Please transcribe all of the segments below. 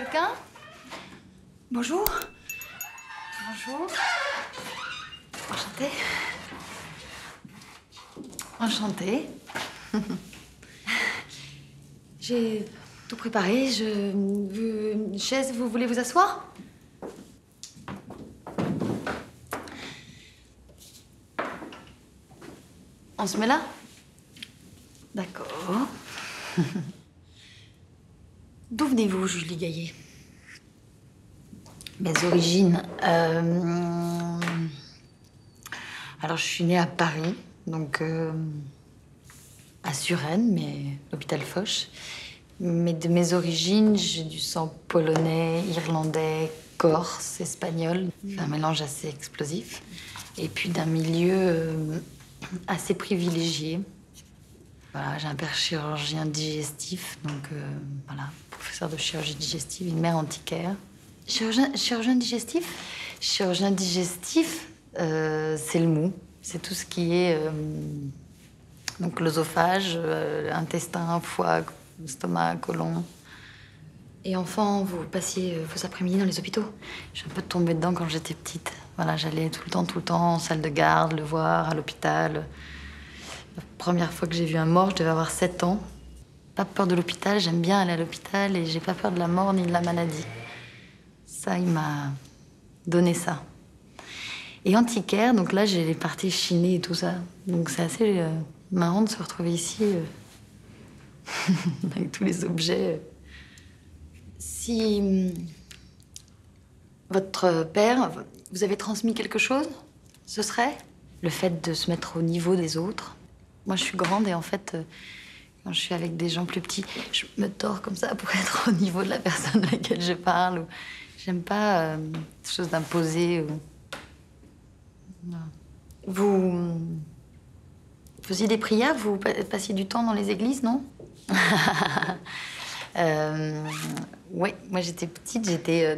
quelqu'un? Bonjour. Bonjour. Enchantée. Enchantée. J'ai tout préparé. Une chaise, vous voulez vous asseoir? On se met là? D'accord. D'où venez-vous, Julie Gaillet? Mes origines. Alors, je suis née à Paris, donc à Suresnes, mais l'hôpital Foch. Mais de mes origines, j'ai du sang polonais, irlandais, corse, espagnol. C'est un mélange assez explosif. Et puis d'un milieu assez privilégié. Voilà, j'ai un père chirurgien digestif, donc voilà, professeur de chirurgie digestive, une mère antiquaire. Chirurgien digestif? Chirurgien digestif, c'est le mou. C'est tout ce qui est donc l'œsophage, intestin, foie, estomac, côlon. Et enfant, vous passiez vos après-midi dans les hôpitaux? Je suis un peu tombée dedans quand j'étais petite. Voilà, j'allais tout le temps en salle de garde, le voir, à l'hôpital. La première fois que j'ai vu un mort, je devais avoir 7 ans. Pas peur de l'hôpital, j'aime bien aller à l'hôpital et j'ai pas peur de la mort ni de la maladie. Ça, il m'a donné ça. Et antiquaire, donc là, j'ai les parties chinées et tout ça. Donc c'est assez marrant de se retrouver ici avec tous les objets. Si votre père vous avait transmis quelque chose, ce serait le fait de se mettre au niveau des autres. Moi, je suis grande et en fait, quand je suis avec des gens plus petits, je me tords comme ça pour être au niveau de la personne à laquelle je parle. J'aime pas quelque chose d'imposé. Non. Vous faisiez des prières, vous passiez du temps dans les églises, non? Oui, moi j'étais petite, j'étais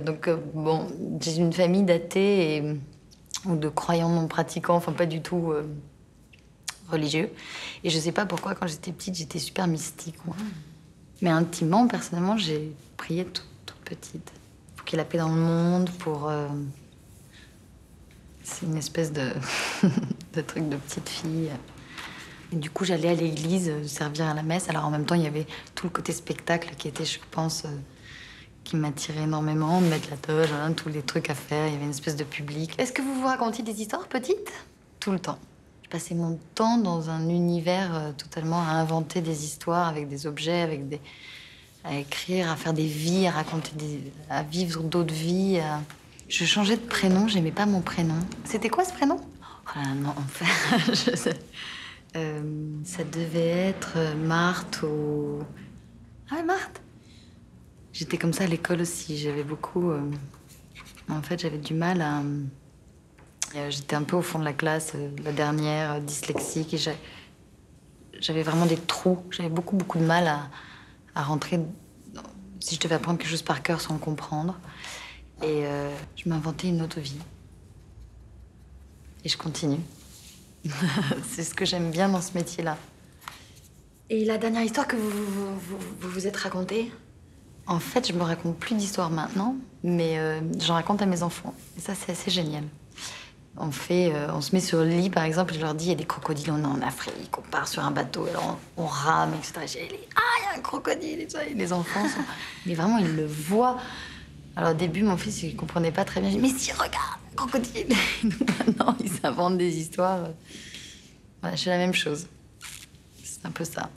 bon, j'ai une famille d'athées ou de croyants non pratiquants, enfin pas du tout religieux. Et je sais pas pourquoi quand j'étais petite, j'étais super mystique, moi. Mais intimement, personnellement, j'ai prié toute petite. Pour qu'il y ait la paix dans le monde, pour... C'est une espèce de, de truc de petite fille. Et du coup, j'allais à l'église servir à la messe. Alors en même temps, il y avait tout le côté spectacle qui était, je pense, qui m'attirait énormément. De mettre la toge, hein, tous les trucs à faire. Il y avait une espèce de public. Est-ce que vous vous racontiez des histoires petites? Tout le temps. Je passais mon temps dans un univers totalement à inventer des histoires avec des objets, à écrire, à faire des vies, à raconter à vivre d'autres vies. Je changeais de prénom, j'aimais pas mon prénom. C'était quoi ce prénom? Oh là là, non, enfin, je sais. Ça devait être Marthe ou... Ah ouais, Marthe. J'étais comme ça à l'école aussi, j'avais beaucoup... En fait, j'avais du mal à... J'étais un peu au fond de la classe, la dernière, dyslexique, et j'avais vraiment des trous. J'avais beaucoup de mal à rentrer... Si je devais apprendre quelque chose par cœur sans le comprendre. Et je m'inventais une autre vie. Et je continue. C'est ce que j'aime bien dans ce métier-là. Et la dernière histoire que vous êtes racontée? En fait, je me raconte plus d'histoires maintenant, mais j'en raconte à mes enfants. Et ça, c'est assez génial. On se met sur le lit, par exemple, et je leur dis, il y a des crocodiles, on est en Afrique, on part sur un bateau, alors on rame, etc. Il y a un crocodile, et ça. Et les enfants sont... Mais vraiment, ils le voient. Alors au début, mon fils, il comprenait pas très bien. Je dis, mais si, regarde, un crocodile. Maintenant, ils s'inventent des histoires. Voilà, je fais la même chose. C'est un peu ça.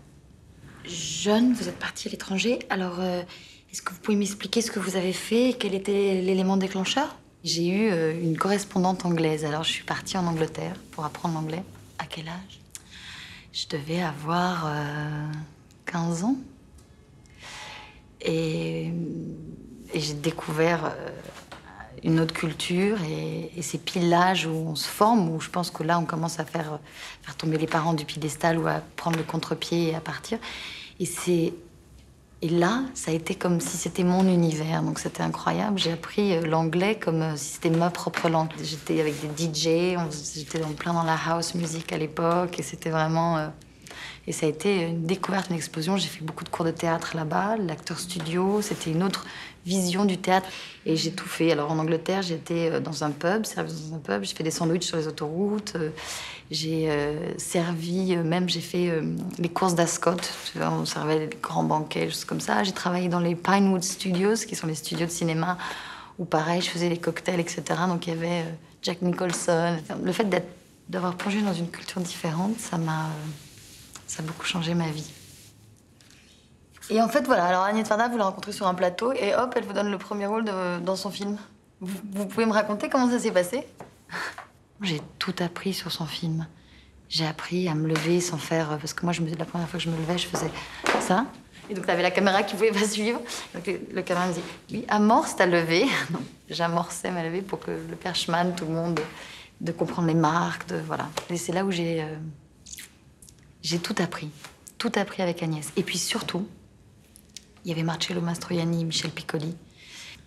Jeune, vous êtes partie à l'étranger. Alors, est-ce que vous pouvez m'expliquer ce que vous avez fait? Quel était l'élément déclencheur? J'ai eu une correspondante anglaise. Alors, je suis partie en Angleterre pour apprendre l'anglais. À quel âge? Je devais avoir 15 ans. Et j'ai découvert une autre culture et c'est pile l'âge où on se forme, où je pense que là, on commence à faire tomber les parents du piédestal ou à prendre le contre-pied et à partir. Et là, ça a été comme si c'était mon univers, donc c'était incroyable. J'ai appris l'anglais comme si c'était ma propre langue. J'étais avec des DJ, j'étais plein dans la house music à l'époque et c'était vraiment... Et ça a été une découverte, une explosion. J'ai fait beaucoup de cours de théâtre là-bas, l'acteur studio. C'était une autre vision du théâtre. Et j'ai tout fait. Alors en Angleterre, j'étais dans un pub, serveuse dans un pub. J'ai fait des sandwichs sur les autoroutes. J'ai servi, même j'ai fait les courses d'Ascot. Tu vois, on servait des grands banquets, des choses comme ça. J'ai travaillé dans les Pinewood Studios, qui sont les studios de cinéma, où pareil, je faisais des cocktails, etc. Donc il y avait Jack Nicholson. Le fait d'avoir plongé dans une culture différente, ça a beaucoup changé ma vie. Et en fait, voilà, alors Agnès Varda, vous la rencontrez sur un plateau et hop, elle vous donne le premier rôle dans son film. Vous pouvez me raconter comment ça s'est passé? J'ai tout appris sur son film. J'ai appris à me lever sans faire... Parce que moi, la première fois que je me levais, je faisais ça. Et donc, t'avais la caméra qui pouvait pas suivre. Donc, le caméra me dit, oui, amorce ta levée. Donc, j'amorçais ma levée pour que le perchman, tout le monde, de comprendre les marques, voilà. Et c'est là où j'ai tout appris. Tout appris avec Agnès. Et puis surtout, il y avait Marcello Mastroianni, Michel Piccoli.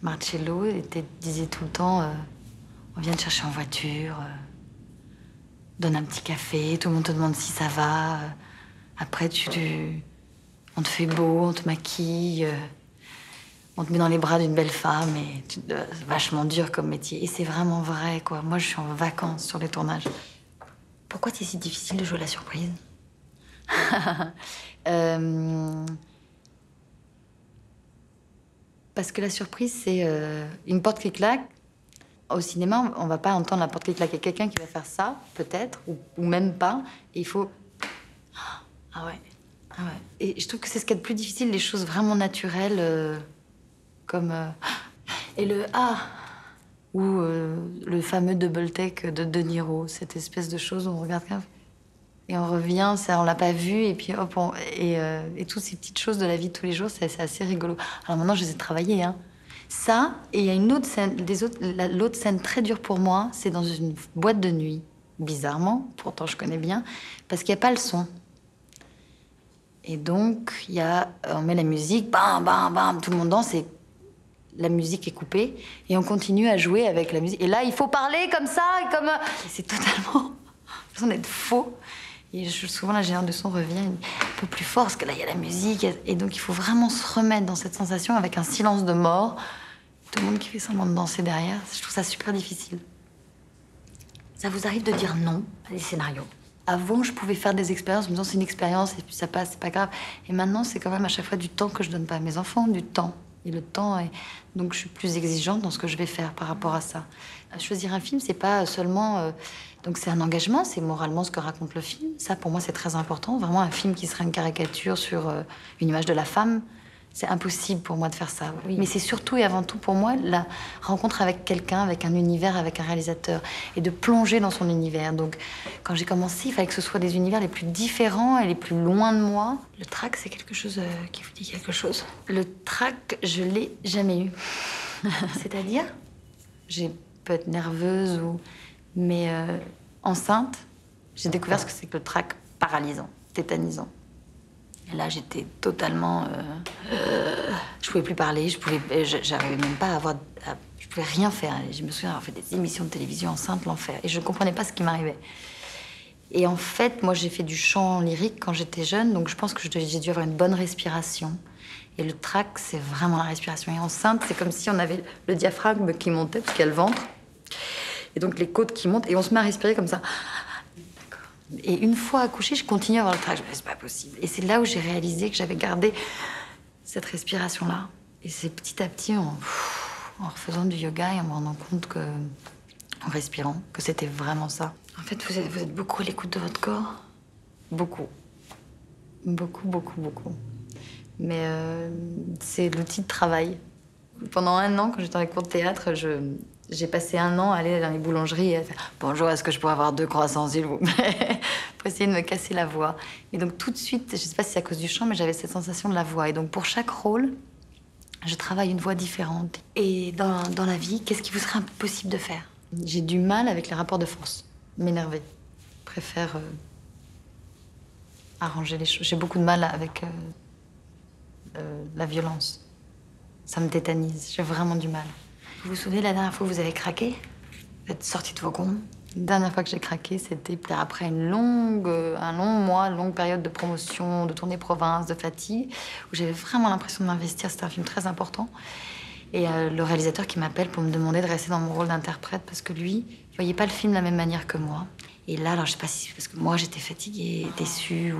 Marcello disait tout le temps, on vient te chercher en voiture, donne un petit café, tout le monde te demande si ça va. Après, on te fait beau, on te maquille, on te met dans les bras d'une belle femme et c'est vachement dur comme métier. Et c'est vraiment vrai, quoi. Moi, je suis en vacances sur les tournages. Pourquoi c'est si difficile de jouer la surprise? Parce que la surprise, c'est une porte qui claque. Au cinéma, on va pas entendre la porte qui claque. Il y a quelqu'un qui va faire ça, peut-être, ou même pas. Et il faut... Ah ouais. Ah ouais. Et je trouve que c'est ce qu'il y a de plus difficile, les choses vraiment naturelles, comme... Et le « ah » ou le fameux double take de De Niro, cette espèce de chose où on regarde et on revient, ça on l'a pas vu, et puis hop, et toutes ces petites choses de la vie de tous les jours, c'est assez rigolo. Alors maintenant, je les ai travaillées, hein. Ça, et il y a une autre scène, l'autre scène très dure pour moi, c'est dans une boîte de nuit, bizarrement, pourtant je connais bien, parce qu'il n'y a pas le son. Et donc, on met la musique, bam, bam, bam, tout le monde danse, et la musique est coupée, et on continue à jouer avec la musique. Et là, il faut parler comme ça, et c'est totalement... l'impression d'être faux. Et souvent, l'ingénieur de son revient un peu plus fort, parce que là, il y a la musique. Et donc, il faut vraiment se remettre dans cette sensation avec un silence de mort. Tout le monde qui fait semblant de danser derrière. Je trouve ça super difficile. Ça vous arrive de dire non à des scénarios? Avant, je pouvais faire des expériences en me disant c'est une expérience et puis ça passe, c'est pas grave. Et maintenant, c'est quand même à chaque fois du temps que je donne pas à mes enfants, du temps. Et le temps est... Donc, je suis plus exigeante dans ce que je vais faire par rapport à ça. Choisir un film, c'est pas seulement... Donc, c'est un engagement, c'est moralement ce que raconte le film. Ça, pour moi, c'est très important. Vraiment, un film qui serait une caricature sur une image de la femme, c'est impossible pour moi de faire ça. Oui. Mais c'est surtout et avant tout, pour moi, la rencontre avec quelqu'un, avec un univers, avec un réalisateur, et de plonger dans son univers. Donc, quand j'ai commencé, il fallait que ce soit des univers les plus différents et les plus loin de moi. Le trac, c'est quelque chose qui vous dit quelque chose? Le trac, je l'ai jamais eu. C'est-à-dire? J'ai peut être nerveuse mais enceinte, j'ai découvert ce que c'est que le trac paralysant, tétanisant. Et là, j'étais totalement... je pouvais plus parler, j'arrivais même pas à avoir... je pouvais rien faire. Je me souviens avoir fait des émissions de télévision enceinte, l'enfer. Et je comprenais pas ce qui m'arrivait. Et en fait, moi, j'ai fait du chant lyrique quand j'étais jeune, donc je pense que j'ai dû avoir une bonne respiration. Et le trac, c'est vraiment la respiration. Et enceinte, c'est comme si on avait le diaphragme qui montait, parce qu'il y a le ventre. Et donc les côtes qui montent, et on se met à respirer comme ça. Et une fois accouchée, je continue à avoir le trac. Je me dis, c'est pas possible. Et c'est là où j'ai réalisé que j'avais gardé cette respiration-là. Et c'est petit à petit, en refaisant du yoga et en me rendant compte que, en respirant, que c'était vraiment ça. En fait, vous êtes beaucoup à l'écoute de votre corps. Beaucoup. Beaucoup, beaucoup, beaucoup. Mais c'est l'outil de travail. Pendant 1 an, quand j'étais dans les cours de théâtre, j'ai passé 1 an à aller dans les boulangeries et à faire « Bonjour, est-ce que je pourrais avoir 2 croissants, s'il vous plaît ?» pour essayer de me casser la voix. Et donc tout de suite, je sais pas si c'est à cause du chant, mais j'avais cette sensation de la voix. Et donc pour chaque rôle, je travaille une voix différente. Et dans la vie, qu'est-ce qui vous serait impossible de faire? J'ai du mal avec les rapports de force, m'énerver. Je préfère arranger les choses. J'ai beaucoup de mal avec la violence. Ça me tétanise, j'ai vraiment du mal. Vous vous souvenez la dernière fois que vous avez craqué? Vous êtes sorti de vos gonds? La dernière fois que j'ai craqué, c'était après un long mois, longue période de promotion, de tournée province, de fatigue, où j'avais vraiment l'impression de m'investir. C'était un film très important. Et le réalisateur qui m'appelle pour me demander de rester dans mon rôle d'interprète parce que lui, il voyait pas le film de la même manière que moi. Et là, alors je sais pas si c'est parce que moi j'étais fatiguée, déçue,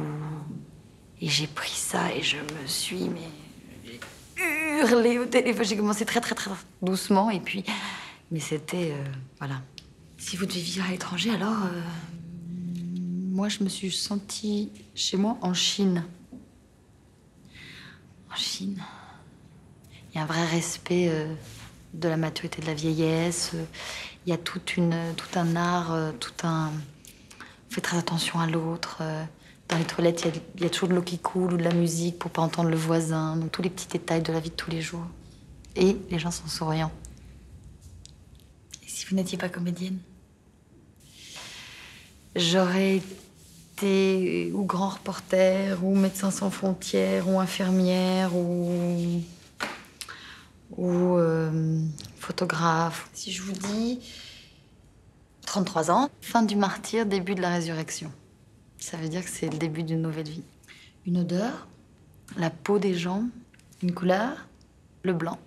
et j'ai pris ça et je me suis hurlé au téléphone. J'ai commencé très doucement et puis, mais c'était voilà. Si vous devez vivre à l'étranger, alors moi je me suis sentie chez moi en Chine. En Chine. Il y a un vrai respect de la maturité, de la vieillesse. Il y a tout un art, On fait très attention à l'autre. Dans les toilettes, il y a toujours de l'eau qui coule ou de la musique pour pas entendre le voisin. Donc tous les petits détails de la vie de tous les jours. Et les gens sont souriants. Et si vous n'étiez pas comédienne? J'aurais été ou grand reporter, ou médecin sans frontières, ou infirmière, ou photographe. Si je vous dis 33 ans, fin du martyre, début de la résurrection. Ça veut dire que c'est le début d'une nouvelle vie. Une odeur, la peau des gens, une couleur, le blanc.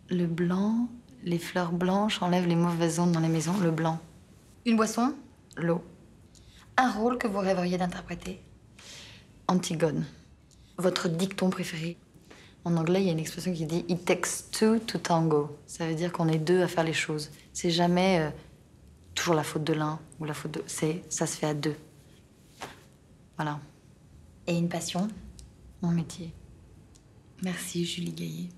Le blanc, les fleurs blanches enlèvent les mauvaises ondes dans les maisons, le blanc. Une boisson, l'eau. Un rôle que vous rêveriez d'interpréter, Antigone. Votre dicton préféré. En anglais, il y a une expression qui dit « It takes two to tango ». Ça veut dire qu'on est deux à faire les choses. C'est jamais toujours la faute de l'un ou la faute de... Ça se fait à deux. Voilà. Et une passion, mon métier. Merci, Julie Gaillet.